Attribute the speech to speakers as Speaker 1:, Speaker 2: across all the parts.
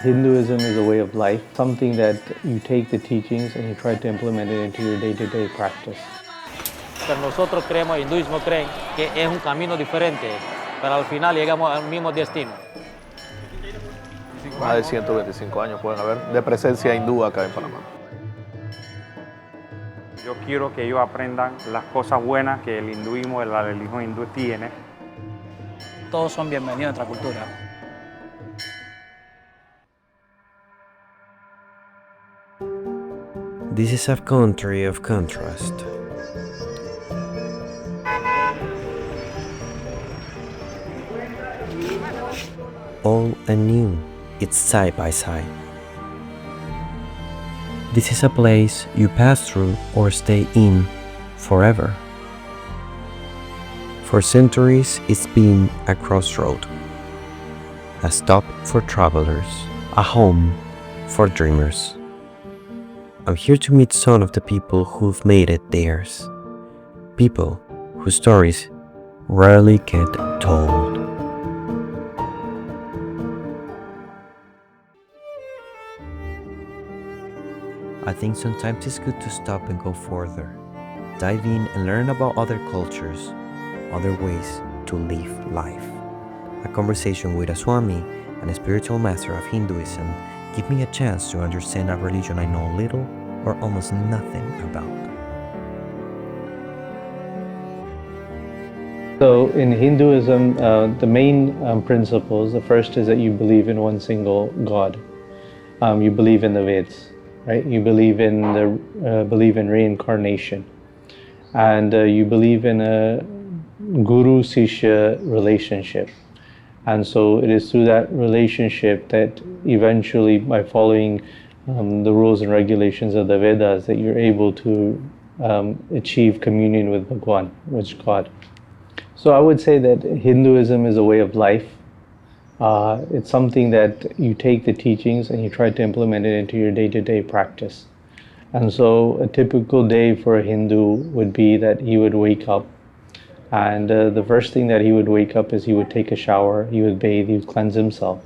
Speaker 1: Hinduism is a way of life, something that you take the teachings and you try to implement it into your day-to-day practice.
Speaker 2: Pero nosotros creemos, el hinduismo creen que es un camino diferente, pero al final llegamos al mismo destino.
Speaker 3: Más de 125 años pueden haber de presencia hindú acá en Panamá.
Speaker 4: Yo quiero que ellos aprendan las cosas buenas que el hinduismo, la religión hindú tiene.
Speaker 5: Todos son bienvenidos a nuestra cultura.
Speaker 6: This is a country of contrast. Old and new, it's side by side. This is a place you pass through or stay in forever. For centuries, it's been a crossroad, a stop for travelers, a home for dreamers. I'm here to meet some of the people who've made it theirs, people whose stories rarely get told. I think sometimes it's good to stop and go further, dive in and learn about other cultures, other ways to live life. A conversation with a Swami, a spiritual master of Hinduism, give me a chance to understand a religion I know little or almost nothing about.
Speaker 1: So in Hinduism, the main principles, the first is that you believe in one single God. You believe in the Veds, right? You believe in reincarnation, and you believe in a guru-sishya relationship. And so it is through that relationship that eventually, by following the rules and regulations of the Vedas, that you're able to achieve communion with Bhagwan, with God. So I would say that Hinduism is a way of life. It's something that you take the teachings and you try to implement it into your day-to-day practice. And so a typical day for a Hindu would be that he would wake up, and the first thing that he would wake up is he would take a shower, he would bathe, he would cleanse himself.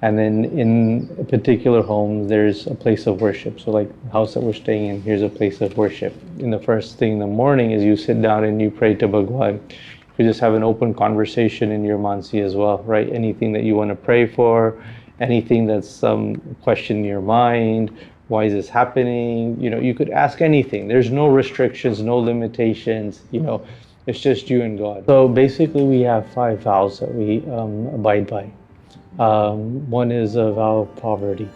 Speaker 1: And then in a particular home, there's a place of worship. So like the house that we're staying in, here's a place of worship. And the first thing in the morning is you sit down and you pray to Bhagwan. You just have an open conversation in your mansi as well, right? Anything that you want to pray for, anything that's some question in your mind, why is this happening? You know, you could ask anything. There's no restrictions, no limitations, you know, it's just you and God. So basically we have 5 vows that we abide by. One is a vow of poverty.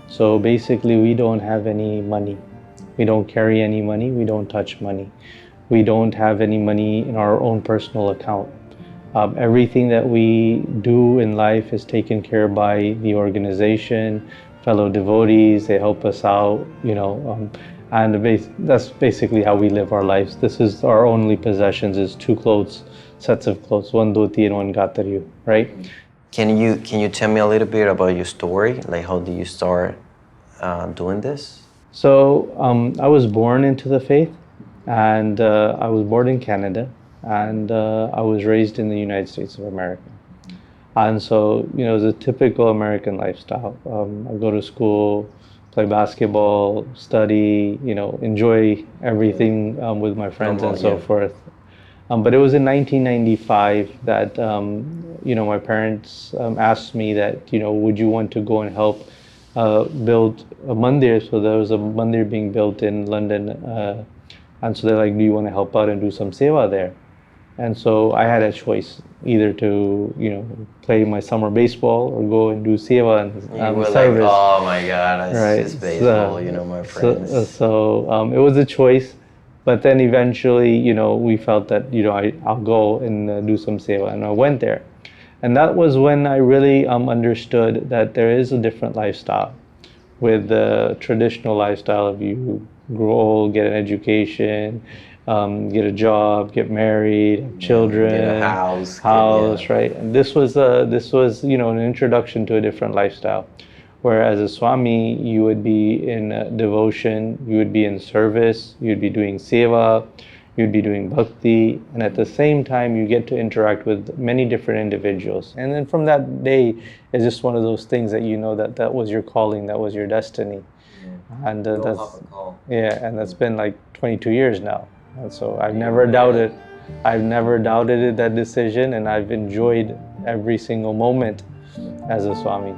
Speaker 1: So basically we don't have any money. We don't carry any money, we don't touch money. We don't have any money in our own personal account. Everything that we do in life is taken care of by the organization, fellow devotees, they help us out, you know, and that's basically how we live our lives. This is our only possessions, is 2 clothes, sets of clothes, 1 dhoti and 1 gatariyu, right?
Speaker 6: Can you tell me a little bit about your story? Like, how did you start doing this?
Speaker 1: So I was born into the faith, and I was born in Canada, and I was raised in the United States of America. And so, you know, it's a typical American lifestyle. I go to school, play basketball, study, you know, enjoy everything with my friends and so forth. But it was in 1995 that, you know, my parents asked me that, you know, would you want to go and help build a mandir? So there was a mandir being built in London. And so they're like, do you want to help out and do some seva there? And so I had a choice, either to, you know, play my summer baseball or go and do seva and service.
Speaker 6: Like, oh my God,
Speaker 1: right.
Speaker 6: It's baseball, you know, my friends.
Speaker 1: So it was a choice. But then eventually, you know, we felt that, you know, I'll go and do some seva, and I went there. And that was when I really understood that there is a different lifestyle with the traditional lifestyle of you grow old, get an education, get a job, get married, have children,
Speaker 6: get a house,
Speaker 1: right? And this was you know, an introduction to a different lifestyle. Whereas a Swami, you would be in devotion, you would be in service, you would be doing seva, you'd be doing bhakti, and at the same time you get to interact with many different individuals. And then from that day, it's just one of those things that you know that that was your calling, that was your destiny. And that's been like 22 years now. And so I've never doubted that decision, and I've enjoyed every single moment as a Swami.